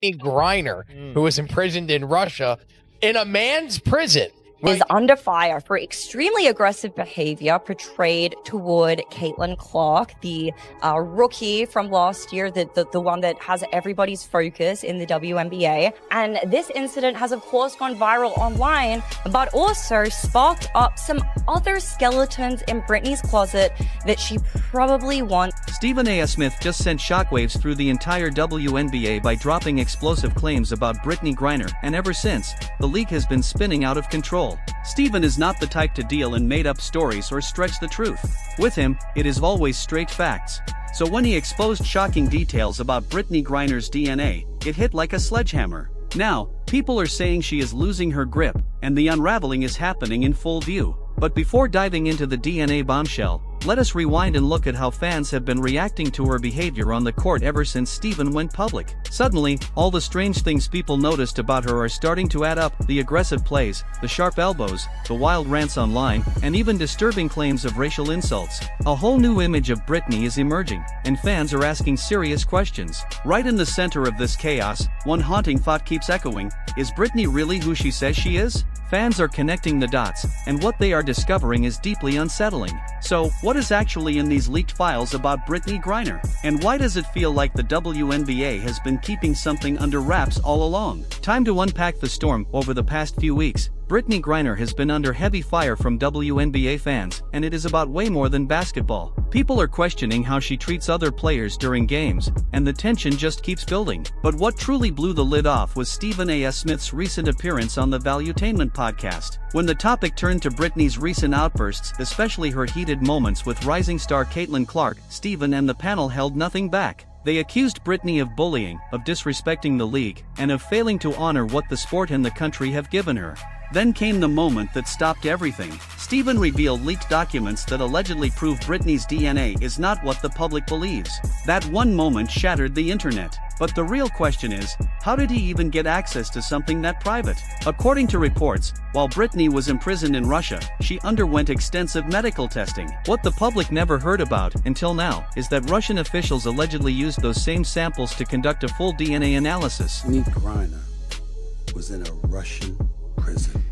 Griner, who was imprisoned in Russia, in a man's prison. Is under fire for extremely aggressive behavior portrayed toward Caitlin Clark, the rookie from last year, the one that has everybody's focus in the WNBA. And this incident has, of course, gone viral online, but also sparked up some other skeletons in Brittney's closet that she probably wants. Stephen A. Smith just sent shockwaves through the entire WNBA by dropping explosive claims about Brittney Griner, and ever since, the league has been spinning out of control. Stephen is not the type to deal in made-up stories or stretch the truth. With him, it is always straight facts. So when he exposed shocking details about Brittney Griner's DNA, it hit like a sledgehammer. Now, people are saying she is losing her grip, and the unraveling is happening in full view. But before diving into the DNA bombshell, let us rewind and look at how fans have been reacting to her behavior on the court ever since Stephen went public. Suddenly, all the strange things people noticed about her are starting to add up: the aggressive plays, the sharp elbows, the wild rants online, and even disturbing claims of racial insults. A whole new image of Brittney is emerging, and fans are asking serious questions. Right in the center of this chaos, one haunting thought keeps echoing: is Brittney really who she says she is? Fans are connecting the dots, and what they are discovering is deeply unsettling. So, what is actually in these leaked files about Brittney Griner? And why does it feel like the WNBA has been keeping something under wraps all along? Time to unpack the storm. Over the past few weeks, Brittney Griner has been under heavy fire from WNBA fans, and it is about way more than basketball. People are questioning how she treats other players during games, and the tension just keeps building. But what truly blew the lid off was Stephen A. Smith's recent appearance on the Valuetainment podcast. When the topic turned to Brittney's recent outbursts, especially her heated moments with rising star Caitlin Clark, Stephen and the panel held nothing back. They accused Brittney of bullying, of disrespecting the league, and of failing to honor what the sport and the country have given her. Then came the moment that stopped everything. Stephen revealed leaked documents that allegedly prove Brittney's DNA is not what the public believes. That one moment shattered the internet. But the real question is, how did he even get access to something that private? According to reports, while Brittney was imprisoned in Russia, she underwent extensive medical testing. What the public never heard about, until now, is that Russian officials allegedly used those same samples to conduct a full DNA analysis. Brittney Griner was in a Russian prison.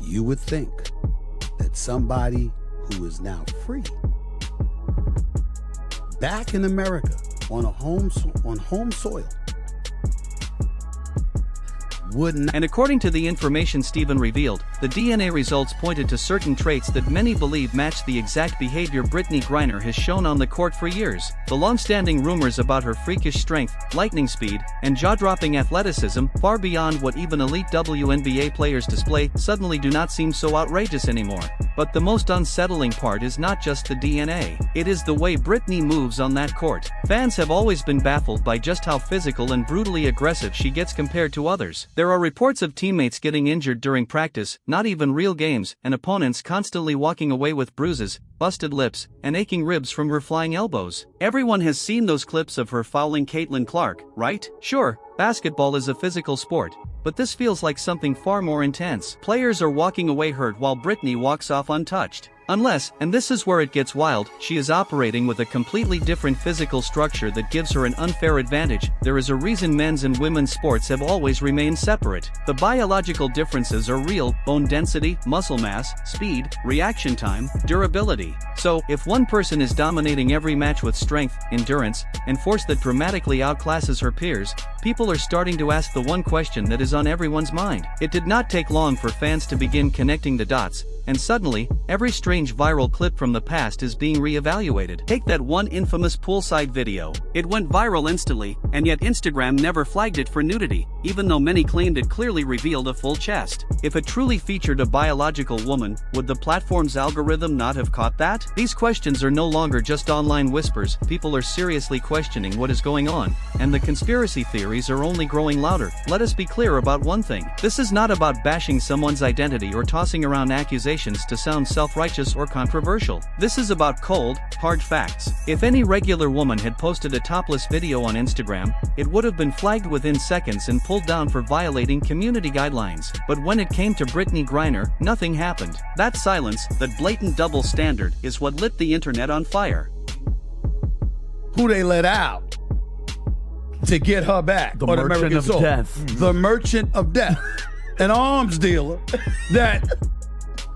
You would think that somebody who is now free, back in America, on home soil, wouldn't. And according to the information Stephen revealed, the DNA results pointed to certain traits that many believe match the exact behavior Brittney Griner has shown on the court for years. The long-standing rumors about her freakish strength, lightning speed, and jaw-dropping athleticism, far beyond what even elite WNBA players display, suddenly do not seem so outrageous anymore. But the most unsettling part is not just the DNA. It is the way Brittney moves on that court. Fans have always been baffled by just how physical and brutally aggressive she gets compared to others. There are reports of teammates getting injured during practice, not even real games, and opponents constantly walking away with bruises, busted lips, and aching ribs from her flying elbows. Everyone has seen those clips of her fouling Caitlin Clark, right? Sure, basketball is a physical sport, but this feels like something far more intense. Players are walking away hurt while Brittney walks off untouched. Unless, and this is where it gets wild, she is operating with a completely different physical structure that gives her an unfair advantage. There is a reason men's and women's sports have always remained separate. The biological differences are real: bone density, muscle mass, speed, reaction time, durability. So, if one person is dominating every match with strength, endurance, and force that dramatically outclasses her peers, people are starting to ask the one question that is on everyone's mind. It did not take long for fans to begin connecting the dots, and suddenly, every strange viral clip from the past is being re-evaluated. Take that one infamous poolside video. It went viral instantly, and yet Instagram never flagged it for nudity, even though many claimed it clearly revealed a full chest. If it truly featured a biological woman, would the platform's algorithm not have caught that? These questions are no longer just online whispers. People are seriously questioning what is going on, and the conspiracy theories are only growing louder. Let us be clear about one thing. This is not about bashing someone's identity or tossing around accusations to sound self-righteous or controversial. This is about cold, hard facts. If any regular woman had posted a topless video on Instagram, it would have been flagged within seconds and pulled down for violating community guidelines. But when it came to Brittney Griner, nothing happened. That silence, that blatant double standard, is what lit the internet on fire. Who they let out? to get her back. The on merchant American of soil. death. The merchant of death. An arms dealer that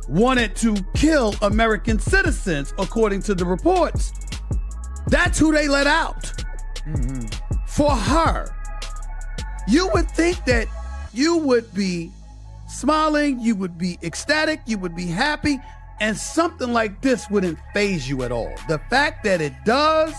wanted to kill American citizens, according to the reports. That's who they let out for her. You would think that you would be smiling, you would be ecstatic, you would be happy, and something like this wouldn't faze you at all. The fact that it does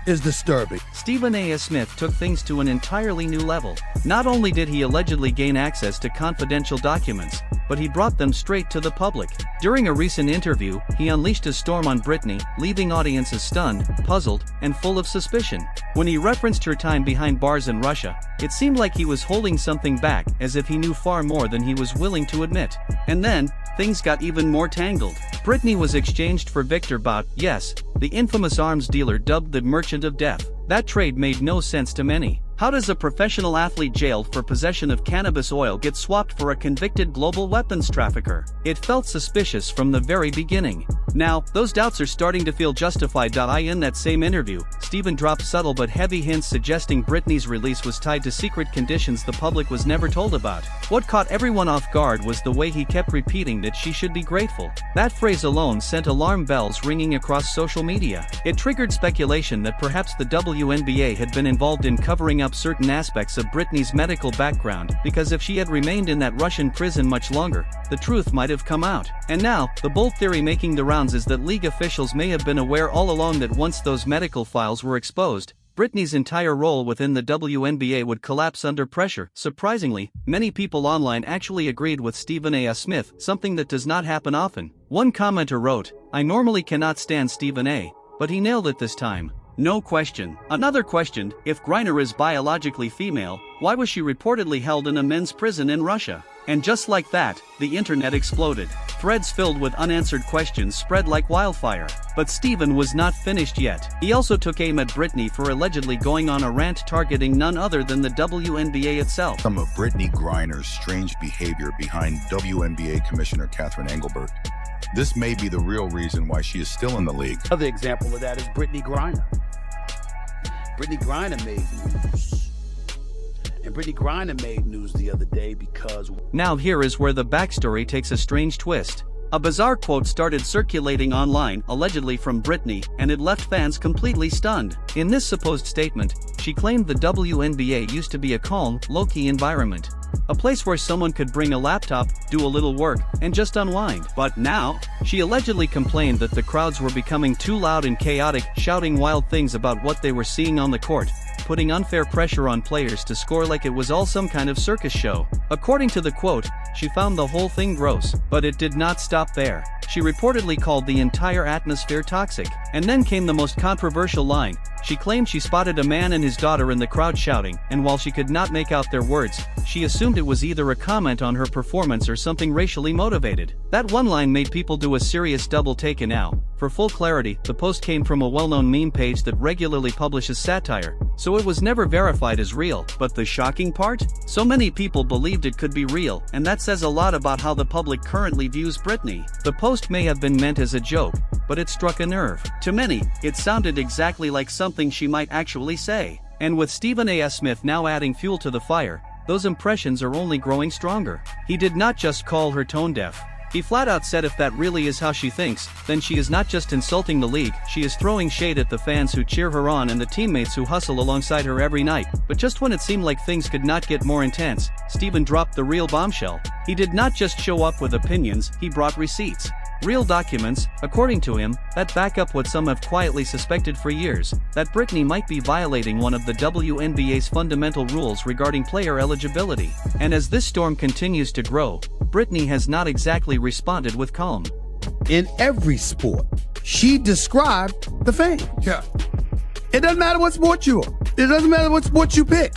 is disturbing. Stephen A. Smith took things to an entirely new level. Not only did he allegedly gain access to confidential documents, but he brought them straight to the public. During a recent interview, he unleashed a storm on Brittney, leaving audiences stunned, puzzled, and full of suspicion. When he referenced her time behind bars in Russia, it seemed like he was holding something back, as if he knew far more than he was willing to admit. And then, things got even more tangled. Brittney was exchanged for Victor Bout, yes, the infamous arms dealer dubbed the Merchant of Death. That trade made no sense to many. How does a professional athlete jailed for possession of cannabis oil get swapped for a convicted global weapons trafficker? It felt suspicious from the very beginning. Now, those doubts are starting to feel justified. In that same interview, Stephen dropped subtle but heavy hints suggesting Brittney's release was tied to secret conditions the public was never told about. What caught everyone off guard was the way he kept repeating that she should be grateful. That phrase alone sent alarm bells ringing across social media. It triggered speculation that perhaps the WNBA had been involved in covering up certain aspects of Brittney's medical background, because if she had remained in that Russian prison much longer, the truth might have come out. And now, the bold theory making the rounds is that league officials may have been aware all along that once those medical files were exposed, Brittney's entire role within the WNBA would collapse under pressure. Surprisingly, many people online actually agreed with Stephen A. Smith, something that does not happen often. One commenter wrote, "I normally cannot stand Stephen A., but he nailed it this time. No question." Another questioned, if Griner is biologically female, why was she reportedly held in a men's prison in Russia? And just like that, the internet exploded. Threads filled with unanswered questions spread like wildfire. But Stephen was not finished yet. He also took aim at Brittney for allegedly going on a rant targeting none other than the WNBA itself. Some of Brittney Griner's strange behavior behind WNBA Commissioner Catherine Engelbert. This may be the real reason why she is still in the league. Another example of that is Brittney Griner. Brittney Griner made news. And Brittney Griner made news the other day because... Now here is where the backstory takes a strange twist. A bizarre quote started circulating online, allegedly from Brittney, and it left fans completely stunned. In this supposed statement, she claimed the WNBA used to be a calm, low-key environment. A place where someone could bring a laptop, do a little work, and just unwind. But now, she allegedly complained that the crowds were becoming too loud and chaotic, shouting wild things about what they were seeing on the court, putting unfair pressure on players to score like it was all some kind of circus show. According to the quote, she found the whole thing gross, but it did not stop there. She reportedly called the entire atmosphere toxic. And then came the most controversial line. She claimed she spotted a man and his daughter in the crowd shouting, and while she could not make out their words, she assumed it was either a comment on her performance or something racially motivated. That one line made people do a serious double take. And now, for full clarity, the post came from a well-known meme page that regularly publishes satire, so it was never verified as real. But the shocking part? So many people believed it could be real, and that says a lot about how the public currently views Brittney. The post may have been meant as a joke, but it struck a nerve. To many, it sounded exactly like something she might actually say. And with Stephen A. Smith now adding fuel to the fire, those impressions are only growing stronger. He did not just call her tone deaf. He flat out said if that really is how she thinks, then she is not just insulting the league, she is throwing shade at the fans who cheer her on and the teammates who hustle alongside her every night. But just when it seemed like things could not get more intense, Stephen dropped the real bombshell. He did not just show up with opinions, he brought receipts. Real documents, according to him, that back up what some have quietly suspected for years, that Brittney might be violating one of the WNBA's fundamental rules regarding player eligibility. And as this storm continues to grow, Brittney has not exactly responded with calm. In every sport, she described the fan. Yeah. It doesn't matter what sport you are. It doesn't matter what sport you pick.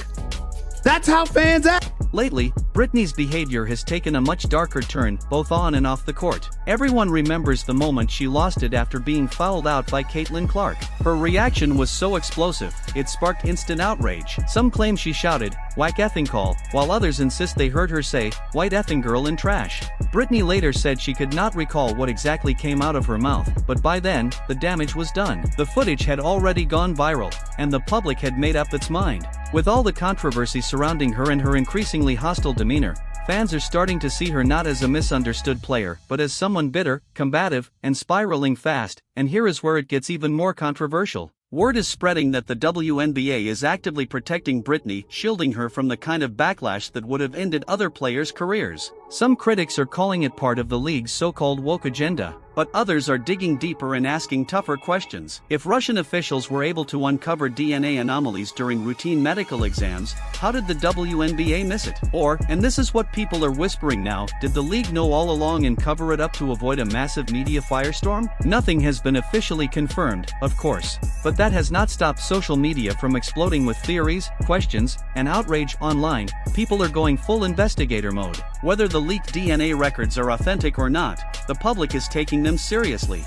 That's how fans act. Lately, Brittney's behavior has taken a much darker turn, both on and off the court. Everyone remembers the moment she lost it after being fouled out by Caitlin Clark. Her reaction was so explosive, it sparked instant outrage. Some claim she shouted, "Whack effing call," while others insist they heard her say, "White effing girl" in trash. Brittney later said she could not recall what exactly came out of her mouth, but by then, the damage was done. The footage had already gone viral, and the public had made up its mind. With all the controversy surrounding her and her increasingly hostile demeanor, fans are starting to see her not as a misunderstood player, but as someone bitter, combative, and spiraling fast, and here is where it gets even more controversial. Word is spreading that the WNBA is actively protecting Brittney, shielding her from the kind of backlash that would have ended other players' careers. Some critics are calling it part of the league's so-called woke agenda, but others are digging deeper and asking tougher questions. If Russian officials were able to uncover DNA anomalies during routine medical exams, how did the WNBA miss it? Or, and this is what people are whispering now, did the league know all along and cover it up to avoid a massive media firestorm? Nothing has been officially confirmed, of course, but that has not stopped social media from exploding with theories, questions, and outrage online. People are going full investigator mode. Whether the leaked DNA records are authentic or not, the public is taking them seriously.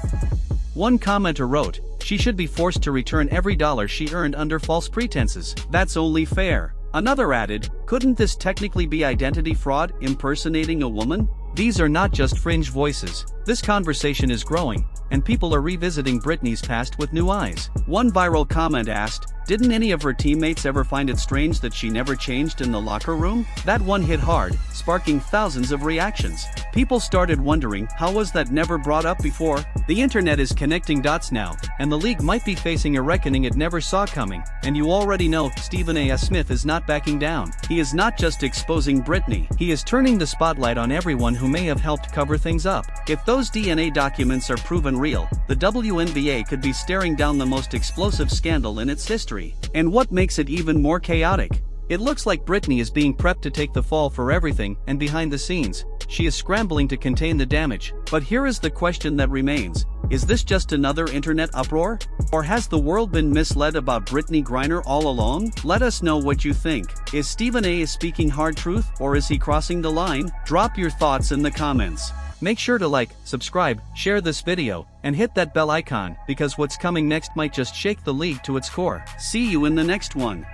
One commenter wrote, "She should be forced to return every dollar she earned under false pretenses. That's only fair." Another added, "Couldn't this technically be identity fraud, impersonating a woman?" These are not just fringe voices. This conversation is growing, and people are revisiting Brittney's past with new eyes. One viral comment asked, "Didn't any of her teammates ever find it strange that she never changed in the locker room?" That one hit hard, sparking thousands of reactions. People started wondering, how was that never brought up before? The internet is connecting dots now, and the league might be facing a reckoning it never saw coming. And you already know, Stephen A. Smith is not backing down. He is not just exposing Brittney, he is turning the spotlight on everyone who may have helped cover things up. If those DNA documents are proven real, the WNBA could be staring down the most explosive scandal in its history. And what makes it even more chaotic? It looks like Brittney is being prepped to take the fall for everything, and behind the scenes, she is scrambling to contain the damage. But here is the question that remains. Is this just another internet uproar? Or has the world been misled about Brittney Griner all along? Let us know what you think. Is Stephen A. speaking hard truth, or is he crossing the line? Drop your thoughts in the comments. Make sure to like, subscribe, share this video, and hit that bell icon, because what's coming next might just shake the league to its core. See you in the next one.